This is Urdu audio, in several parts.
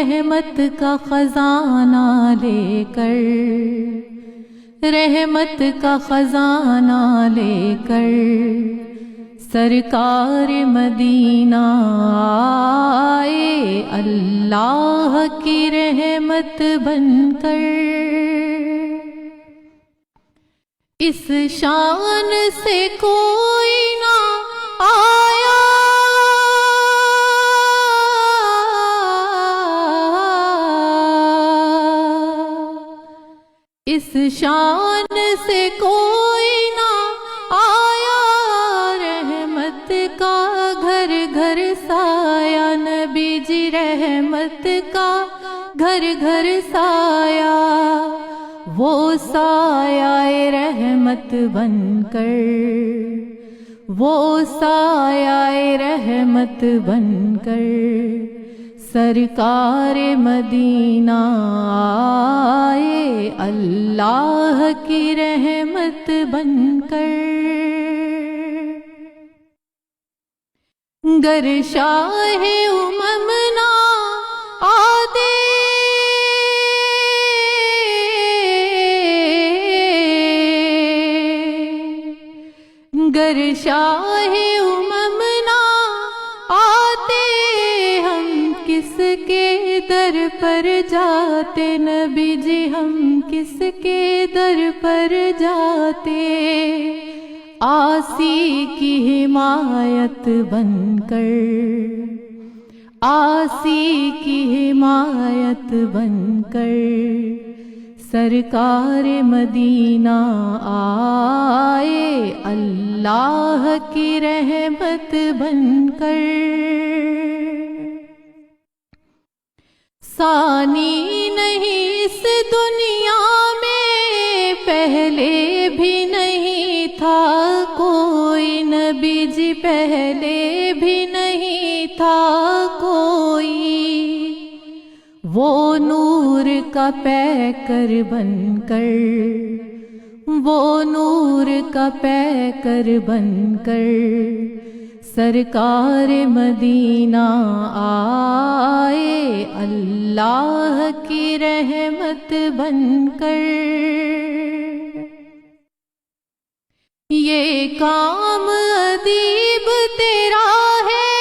رحمت کا خزانہ لے کر، رحمت کا خزانہ لے کر سرکار مدینہ آئے، اللہ کی رحمت بن کر۔ اس شان سے کوئی نہ آیا، اس شان سے کوئی نہ آیا، رحمت کا گھر گھر سایہ، نبی جی رحمت کا گھر گھر سایہ، وہ سایہ رحمت بن کر، وہ سایہ رحمت بن کر سرکار مدینہ آئے، اللہ کی رحمت بن کر۔ گر شاہ امم نہ آدے، گر شاہ امم نہ آتے، ہم کس کے در پر جاتے، نبی جی ہم کس کے در پر جاتے، آسی کی حمایت بن کر، آسی کی حمایت بن کر سرکار مدینہ آئے، اللہ کی رحمت بن کر۔ ثانی نہیں اس دنیا میں، پہلے بھی نہیں تھا کوئی، نبی جی پہلے بھی نہیں تھا کوئی، وہ نور کا پیکر بن کر، وہ نور کا پیکر بن کر سرکار مدینہ آئے، اللہ کی رحمت بن کر۔ یہ کام ادیب تیرا ہے،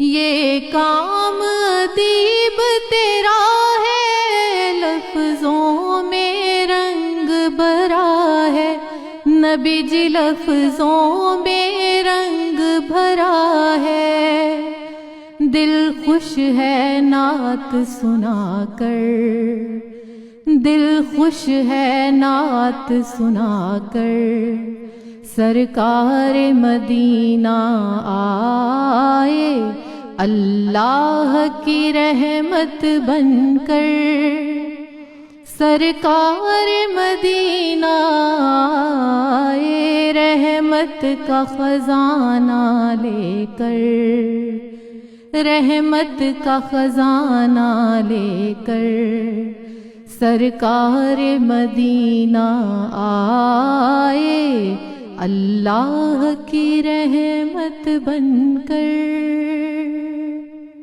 یہ کام ادیب تیرا ہے، لفظوں میں رنگ بھرا ہے، نبی جی لفظوں میں رنگ بھرا ہے، دل خوش ہے نعت سنا کر، دل خوش ہے نعت سنا کر سرکار مدینہ آئے، اللہ کی رحمت بن کر سرکار مدینہ آئے، رحمت کا خزانہ لے کر، رحمت کا خزانہ لے کر سرکار مدینہ آئے، اللہ کی رحمت بن کر۔